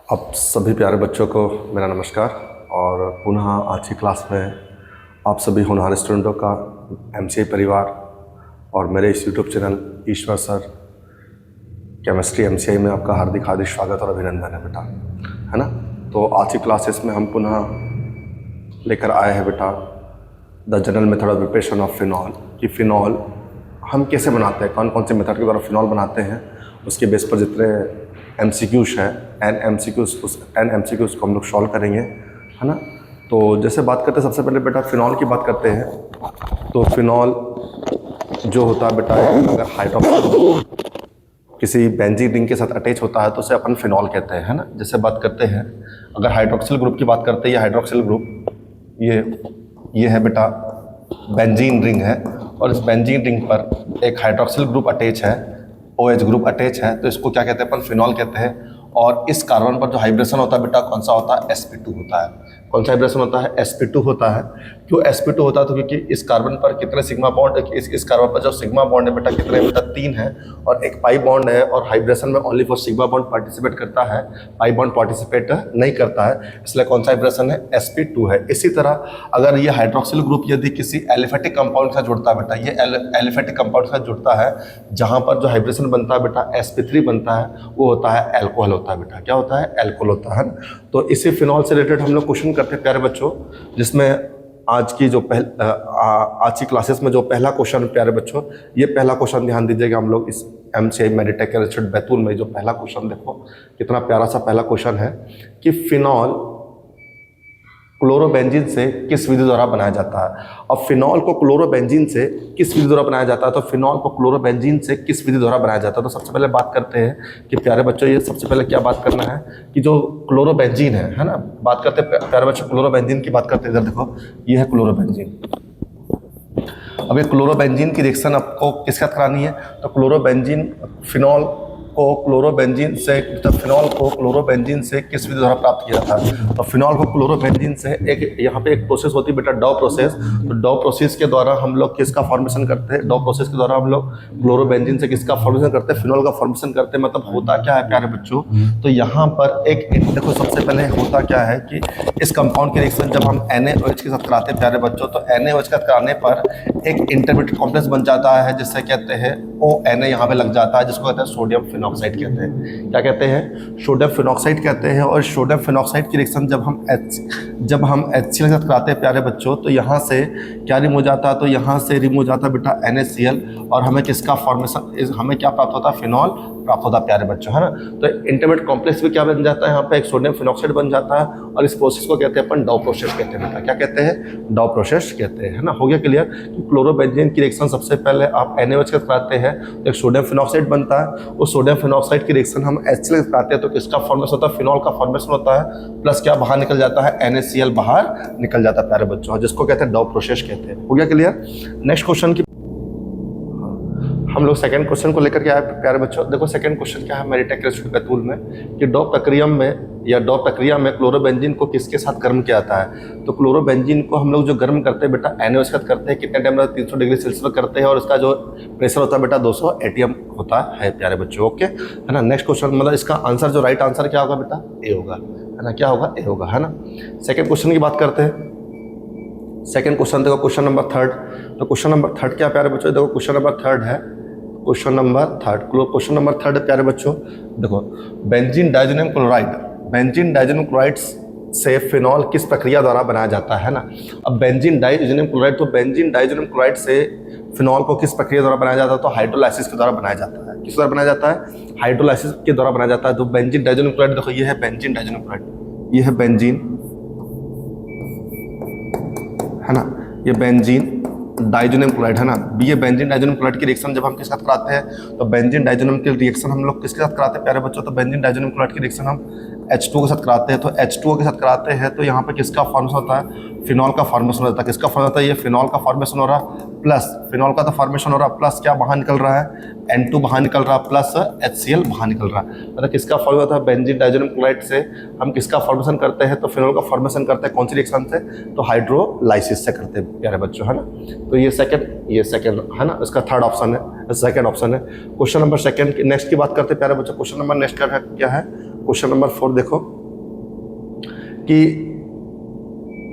आप सभी प्यारे बच्चों को मेरा नमस्कार। और पुनः आज की क्लास में आप सभी होनहार स्टूडेंटों का एमसीआई परिवार और मेरे इस यूट्यूब चैनल ईश्वर सर केमिस्ट्री एमसीआई में आपका हार्दिक हार्दिक स्वागत और अभिनंदन है बेटा, है ना। तो आज की क्लासेस में हम पुनः लेकर आए हैं बेटा the general method of preparation of phenol, कि फ़िनॉल हम कैसे बनाते हैं, कौन कौन से मेथड के द्वारा फ़िनॉल बनाते हैं, उसके बेस पर जितने MCQs है एन MCQs को हम लोग सॉल्व करेंगे, है ना। तो जैसे बात करते हैं सबसे पहले बेटा फ़िनॉल की बात करते हैं। तो फ़िनॉल जो होता है बेटा, अगर हाइड्रोक्सिल किसी बेंजीन रिंग के साथ अटैच होता है तो उसे अपन फ़िनॉल कहते हैं, है ना। जैसे बात करते हैं अगर हाइड्रोक्सिल ग्रुप की बात करते हैं, ये हाइड्रोक्सिल ग्रुप ये है बेटा बेंजीन रिंग है, और इस बेंजीन रिंग पर एक हाइड्रोक्सिल ग्रुप अटैच है, OH ग्रुप अटैच है, तो इसको क्या कहते हैं अपन फिनॉल कहते हैं। और इस कार्बन पर जो हाइब्रेशन होता है बेटा कौन सा होता है, sp2 होता है। कौन सा हाइब्रेशन होता है, sp2 होता है। क्यों sp2 होता है, तो क्योंकि इस कार्बन पर कितने सिग्मा बॉन्ड, इस कार्बन पर जो सिग्मा बॉन्ड है बेटा कितने बेटा 3 है, और एक पाई बॉन्ड है, और हाइब्रेशन में only for sigma bond participate करता है, पाई बॉन्ड पार्टिसिपेट नहीं करता है, इसलिए कौन सा हाइब्रेशन है, sp2 है। इसी तरह अगर ये हाइड्रोक्सिल ग्रुप यदि किसी एलिफेटिक कंपाउंड के साथ जुड़ता है बेटा, ये एलिफेटिक कंपाउंड के साथ जुड़ता है, जहां पर जो हाइब्रेशन बनता है बेटा sp3 बनता है, वो होता है एल्कोहल होता है बेटा। क्या होता है, एल्कोहल होता है। तो इसी फिनॉल से रिलेटेड हम लोग क्वेश्चन करते हैं प्यारे बच्चों, जिसमें आज की आज की क्लासेस में जो पहला क्वेश्चन प्यारे बच्चों, ये पहला क्वेश्चन ध्यान दीजिएगा। हम लोग इस MCI मेडिटेक इंस्टीट्यूट बैतूल में जो पहला क्वेश्चन, देखो कितना प्यारा सा पहला क्वेश्चन है कि फिनॉल क्लोरोबेंजीन से किस विधि द्वारा बनाया जाता है। अब फिनॉल को क्लोरोबेंजीन से किस विधि द्वारा बनाया जाता है, तो फिनॉल को क्लोरोबेंजीन से किस विधि द्वारा बनाया जाता है। तो सबसे पहले बात करते हैं कि प्यारे बच्चों, ये सबसे पहले क्या बात करना है कि जो क्लोरोबेंजीन है ना, बात करते हैं प्यारे बच्चों क्लोरोबेंजीन की बात करते हैं। इधर देखो ये है क्लोरोबेंजीन। अब ये क्लोरोबेंजीन की रिएक्शन आपको किसके साथ करानी है, तो क्लोरोबेंजीन फिनॉल को क्लोरोबेंजीन से, फिनॉल को क्लोरोबेंजीन से किस विधि द्वारा प्राप्त किया जाता है। तो फिनॉल को क्लोरोबेंजीन से एक यहाँ पे एक प्रोसेस होती है बेटा, डॉ प्रोसेस। तो डॉ प्रोसेस के द्वारा हम लोग किसका फॉर्मेशन करते हैं, डॉ प्रोसेस के द्वारा हम लोग क्लोरोबेंजीन से किसका फॉर्मेशन करते हैं, फिनॉल का फॉर्मेशन करते हैं। मतलब होता क्या है प्यारे बच्चों, तो यहाँ पर एक देखो सबसे पहले होता क्या है कि इस कंपाउंड की रिएक्शन जब हम NaOH के साथ कराते हैं प्यारे बच्चों, तो NaOH का कराने पर एक इंटरमीडिएट कॉम्प्लेक्स बन जाता है, जिससे कहते हैं ONa यहाँ पे लग जाता है, जिसको कहते हैं सोडियम फिनॉक्साइड कहते हैं। क्या कहते हैं, सोडियम फिनॉक्साइड कहते हैं। और सोडियम फिनॉक्साइड की रिएक्शन जब हम HCl के साथ कराते हैं प्यारे बच्चों, तो यहाँ से क्या रिमूव हो जाता है, तो यहाँ से रिमूव हो जाता है बेटा NaCl, और हमें किसका फॉर्मेशन, हमें क्या प्राप्त होता है, फिनॉल प्राप्त होता है प्यारे बच्चों, है ना। तो इंटरमीडिएट कॉम्प्लेक्स भी क्या बन जाता है, यहाँ पे एक सोडियम फिनॉक्साइड बन जाता है, और इस प्रोसेस को कहते हैं अपन डॉ प्रोसेस कहते हैं बेटा। क्या कहते हैं, डॉ प्रोसेस कहते हैं, है ना। हो गया क्लियर कि क्लोरोबेंजीन की रिएक्शन सबसे पहले आप NaOH के साथ कराते हैं तो एक सोडियम फिनॉक्साइड बनता है, उस सोडियम फिनॉक्साइड की रिएक्शन हम HCl से कराते हैं तो किसका फॉर्मेशन होता है, फिनॉल का फॉर्मेशन होता है, प्लस क्या बाहर निकल जाता है, NaCl बाहर निकल जाता है प्यारे बच्चों, जिसको कहते हैं डॉ प्रोसेस कहते हैं। हो गया क्लियर। नेक्स्ट क्वेश्चन की हम लोग सेकंड क्वेश्चन को लेकर के आए प्यारे बच्चों। देखो सेकंड क्वेश्चन क्या है मेडिटेक इंस्टीट्यूट बैतूल में, कि डॉ प्रक्रिया में क्लोरोबेंजीन को किसके साथ गर्म किया जाता है। तो क्लोरोबेंजीन को हम लोग जो गर्म करते हैं बेटा NaOH के साथ करते हैं, कितने टाइम 300 डिग्री सेल्सियस पर करते हैं, और इसका जो प्रेशर होता है बेटा 200 ATM होता है प्यारे बच्चों। ओके, है ना। नेक्स्ट क्वेश्चन, मतलब इसका आंसर जो राइट आंसर क्या होगा बेटा, ए होगा, है ना। क्या होगा, ए होगा, है ना। सेकेंड क्वेश्चन की बात करते हैं। सेकेंड क्वेश्चन देखो क्वेश्चन नंबर 3। तो क्वेश्चन नंबर 3 क्या प्यारे बच्चों, देखो क्वेश्चन नंबर 3 है, क्वेश्चन नंबर 3 प्यारे बच्चों देखो, बेंजीन डाइज़ोनियम क्लोराइड से फिनॉल किस प्रक्रिया द्वारा बनाया जाता है ना। अब बेंजीन डाइज़ोनियम क्लोराइड, तो बेंजीन डाइज़ोनियम क्लोराइड से फिनॉल को किस प्रक्रिया द्वारा बनाया जाता है, तो हाइड्रोलाइसिस के द्वारा बनाया जाता है। किस द्वारा बनाया जाता है, हाइड्रोलाइसिस के द्वारा बनाया जाता है। तो बेंजीन डाइज़ोनियम क्लोराइड देखो, ये है बेंजीन डाइज़ोनियम क्लोराइड, ये है बेंजीन, है ना, ये बेंजीन डाइज़ोनियम क्लोराइड, है ना। ये बेंजीन डाइज़ोनियम क्लोराइड की रिएक्शन जब हम किसके साथ कराते हैं, तो बेंजीन डाइज़ोनियम की रिएक्शन हम लोग किसके साथ कराते हैं प्यारे बच्चों, तो बेंजीन डाइज़ोनियम क्लोराइड की रिएक्शन हम H2O के साथ कराते हैं। तो H2O के साथ कराते हैं तो यहाँ पे किसका फॉर्मेशन होता है, फिनॉल का फॉर्मेशन होता है। किसका फॉर्मेशन होता है, ये फिनॉल का फॉर्मेशन हो रहा, प्लस फिनॉल का तो फॉर्मेशन हो रहा, प्लस क्या बाहर निकल रहा है, N2 बाहर निकल रहा, प्लस HCl बाहर निकल रहा। मतलब किसका फॉर्मेशन होता है, बेंजीन डाइज़ोनियम क्लोराइड से हम किसका फॉर्मेशन करते हैं, तो फिनॉल का फॉर्मेशन करते हैं। कौन सी रिएक्शन से, तो हाइड्रोलाइसिस से करते हैं प्यारे बच्चों, है ना। तो ये सेकंड है ना, इसका थर्ड ऑप्शन है, सेकंड ऑप्शन है। क्वेश्चन नंबर सेकंड नेक्स्ट की बात करते हैं प्यारे बच्चों। क्वेश्चन नंबर नेक्स्ट क्या है, क्वेश्चन नंबर 4 देखो, कि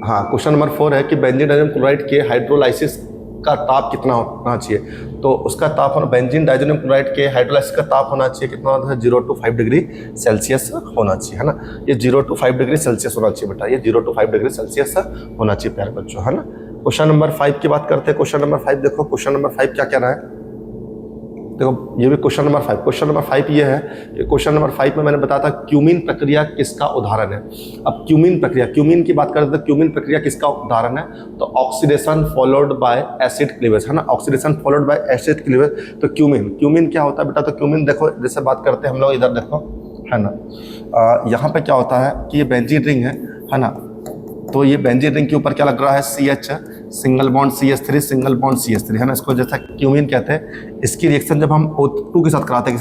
हाँ, क्वेश्चन नंबर 4 है कि बेंजीन डाइजोनियम क्लोराइड के हाइड्रोलाइसिस का ताप कितना होना चाहिए। तो उसका ताप होना, बेंजीन डाइजोनियम क्लोराइड के हाइड्रोलाइसिस का ताप होना चाहिए कितना होता है, 0 to 5 डिग्री सेल्सियस होना चाहिए, है ना। ये 0 to 5 डिग्री सेल्सियस होना चाहिए बेटा, ये 0 to 5 डिग्री सेल्सियस होना चाहिए प्यारे बच्चों, है ना। क्वेश्चन नंबर 5 की बात करते हैं। क्वेश्चन नंबर 5 देखो, क्वेश्चन नंबर 5 क्या कह रहा है, देखो ये भी क्वेश्चन नंबर 5। क्वेश्चन नंबर 5 ये है कि क्वेश्चन नंबर 5 में मैंने बताया था क्यूमीन प्रक्रिया किसका उदाहरण है। अब क्यूमीन प्रक्रिया, क्यूमीन की बात करते हैं, क्यूमीन प्रक्रिया किसका उदाहरण है, तो oxidation followed by acid cleavage, है ना। Oxidation followed by acid cleavage, तो क्यूमीन क्या होता है बेटा, तो क्यूमीन देखो जैसे बात करते हैं हम लोग, इधर देखो, है ना। यहाँ पे क्या होता है कि ये बेंजीन रिंग है ना। तो ये बेंजीन रिंग के ऊपर क्या लग रहा है, CH single bond CH3 single bond CH3, है ना। इसको जैसा क्यूमीन कहते हैं। इसकी रिएक्शन जब हम O2 के साथ कराते हैं,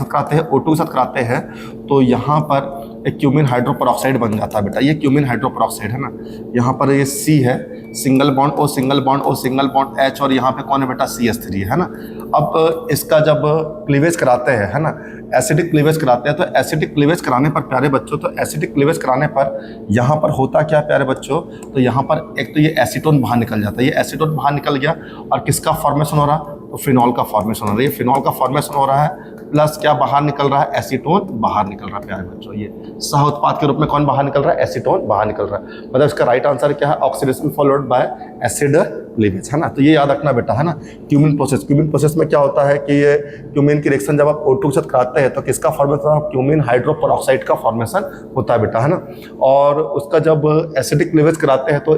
O2 के साथ कराते हैं, तो यहाँ पर एक क्यूमीन हाइड्रोपेरोक्साइड बन जाता है बेटा, ये क्यूमीन हाइड्रोपेरोक्साइड, है ना। यहाँ पर ये C है, single bond O single bond O single bond H, और यहाँ पे कौन है बेटा, CH3, है ना। अब इसका जब क्लीवेज कराते हैं, है ना, एसिडिक क्लीवेज कराते हैं, तो एसिडिक क्लीवेज कराने पर प्यारे बच्चों, तो एसिडिक क्लीवेज कराने पर यहाँ पर होता क्या प्यारे बच्चों, तो यहाँ पर एक तो ये एसीटोन बाहर निकल जाता है, ये एसीटोन बाहर निकल गया, और किसका फॉर्मेशन हो रहा है, तो फिनॉल का फॉर्मेशन हो रहा है। ये फिनॉल का फॉर्मेशन हो रहा है, प्लस क्या बाहर निकल रहा है, एसीटोन बाहर निकल रहा है प्यारे बच्चों। ये सह उत्पाद के रूप में कौन बाहर निकल रहा है, एसीटोन बाहर निकल रहा है। मतलब इसका राइट आंसर क्या है, oxidation followed by acid cleavage, है ना। तो ये याद रखना बेटा, है ना। क्यूमीन प्रोसेस में क्या होता है कि ये क्यूमीन की रिएक्शन जब आप O2 के साथ कराते हैं, तो किसका फॉर्मेशन, क्यूमीन हाइड्रोपेरोक्साइड का फॉर्मेशन होता है बेटा, है ना। और उसका जब एसिडिक क्लीवेज कराते हैं, तो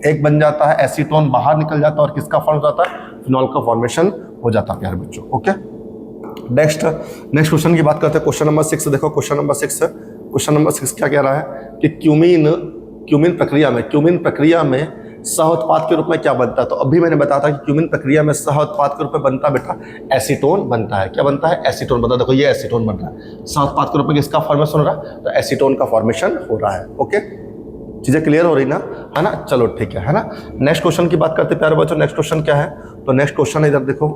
एक बन जाता है, एसीटोन बाहर निकल जाता है, और किसका फॉर्म जाता है, फिनॉल का फॉर्मेशन हो जाता है प्यारे बच्चों। ओके, नेक्स्ट क्वेश्चन की बात करते हैं। क्वेश्चन नंबर 6 देखो, क्वेश्चन नंबर 6 क्या कह रहा है कि क्यूमीन प्रक्रिया में सह उत्पाद के रूप में क्या बनता है। तो अभी मैंने बताया था कि क्यूमीन प्रक्रिया में सह उत्पाद के रूप में बनता बेटा, एसीटोन बनता है। क्या बनता है, एसीटोन बनता है। देखो ये एसीटोन बन रहा है, सह उत्पाद के रूप में किसका फॉर्मेशन हो रहा है, तो एसीटोन का फॉर्मेशन हो रहा है। ओके, चीजें क्लियर हो रही ना, है ना। चलो ठीक है ना। नेक्स्ट क्वेश्चन की बात करते हैं प्यारे बच्चों। नेक्स्ट क्वेश्चन क्या है, तो नेक्स्ट क्वेश्चन इधर देखो,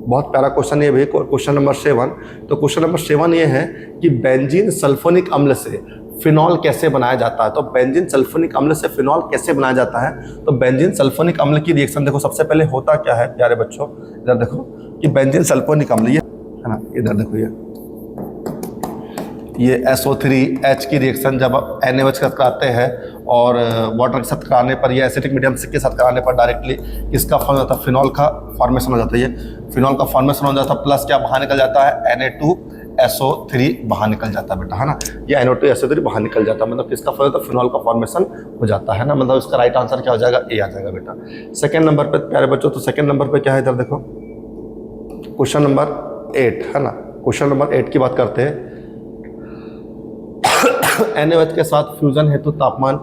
बहुत प्यारा क्वेश्चन है भाई, क्वेश्चन नंबर 7। तो क्वेश्चन नंबर 7 ये है कि बेंजीन सल्फोनिक अम्ल से फिनॉल कैसे बनाया जाता है। तो बेंजीन सल्फोनिक अम्ल से फिनॉल कैसे बनाया जाता है, तो बेंजीन सल्फोनिक अम्ल की रिएक्शन देखो, सबसे पहले होता क्या है प्यारे बच्चों, इधर देखो कि बेंजीन सल्फोनिक अम्ल, ये है ना, इधर देखो ये SO3H की रिएक्शन जब आप NaOH के साथ कराते हैं और वाटर के साथ कराने पर, या एसिडिक मीडियम के साथ कराने पर डायरेक्टली इसका फॉर्म होता है, फिनॉल का फॉर्मेशन हो जाता है। ये फिनॉल का फॉर्मेशन हो जाता है, प्लस क्या बाहर निकल जाता है, Na2SO3 बाहर निकल जाता है बेटा, है ना। ये NO2SO3 बाहर निकल जाता है, मतलब किसका फॉर्म होता है, फिनॉल का फॉर्मेशन हो जाता है ना। मतलब इसका राइट आंसर क्या हो जाएगा, A आ जाएगा बेटा। सेकेंड नंबर पर प्यारे बच्चों, तो सेकेंड नंबर पर क्या है, इधर देखो क्वेश्चन नंबर 8, है ना। क्वेश्चन नंबर 8 की बात करते हैं। NaOH के साथ फ्यूजन हेतु तापमान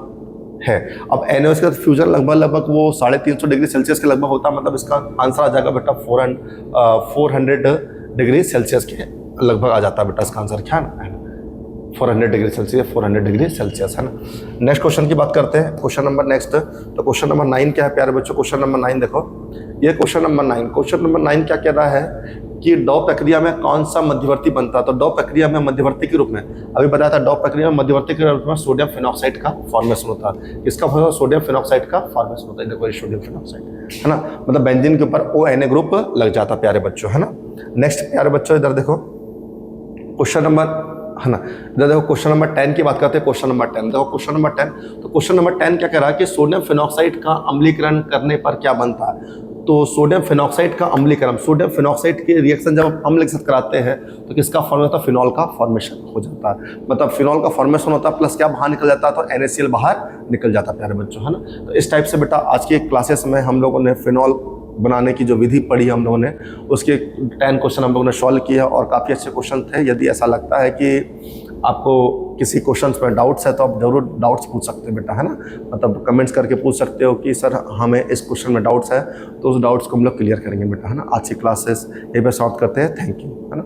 है। अब NaOH के साथ फ्यूजन लगभग वो 350 डिग्री सेल्सियस के लगभग होता है, मतलब इसका आंसर आ जाएगा बेटा 400 डिग्री सेल्सियस के लगभग आ जाता है बेटा। इसका आंसर क्या है ना, 400 डिग्री सेल्सियस, है ना। नेक्स्ट क्वेश्चन की बात करते हैं, क्वेश्चन नंबर नेक्स्ट। तो क्वेश्चन नंबर 9 क्या है प्यारे बच्चों, क्वेश्चन नंबर 9 देखो, ये क्वेश्चन नंबर 9 क्या कह रहा है कि डॉ प्रक्रिया में कौन सा मध्यवर्ती बनता है। तो डॉ प्रक्रिया में मध्यवर्ती के रूप में, अभी बताया था, डॉ प्रक्रिया में मध्यवर्ती के रूप में सोडियम फिनॉक्साइड का फॉर्मेशन होता है। किसका फॉर्मेशन, सोडियम फिनॉक्साइड का फॉर्मेशन होता है। देखो ये सोडियम फिनॉक्साइड, है ना, मतलब बेंजीन के ऊपर ONa ग्रुप लग जाता है प्यारे बच्चों, है ना। नेक्स्ट प्यारे बच्चों इधर देखो क्वेश्चन नंबर, है ना, इधर देखो क्वेश्चन नंबर 10 की बात करते हैं। क्वेश्चन नंबर 10 देखो, क्वेश्चन नंबर 10। तो क्वेश्चन नंबर 10 क्या कह रहा है कि सोडियम फिनॉक्साइड का अम्लीकरण करने पर क्या बनता है। तो सोडियम फिनॉक्साइड का अम्लीकरण, सोडियम फिनॉक्साइड की रिएक्शन जब हम अम्ल के साथ कराते हैं, तो किसका फॉर्म होता है, फिनॉल का फॉर्मेशन हो जाता है। मतलब फिनॉल का फॉर्मेशन होता है, प्लस क्या बाहर निकल जाता है, तो NaCl बाहर निकल जाता है प्यारे बच्चों, है ना। तो इस टाइप से बेटा आज की क्लासेस में हम लोगों ने फिनॉल बनाने की जो विधि पढ़ी हम लोगों ने, उसके 10 क्वेश्चन हम लोगों ने सॉल्व किया और काफ़ी अच्छे क्वेश्चन थे। यदि ऐसा लगता है कि आपको किसी क्वेश्चन में डाउट्स है, तो आप जरूर डाउट्स पूछ सकते हैं बेटा, है ना। मतलब कमेंट्स करके पूछ सकते हो कि सर हमें इस क्वेश्चन में डाउट्स है, तो उस डाउट्स को हम लोग क्लियर करेंगे बेटा, है ना। आज की क्लासेस यहीं पे समाप्त करते हैं। थैंक यू, है ना।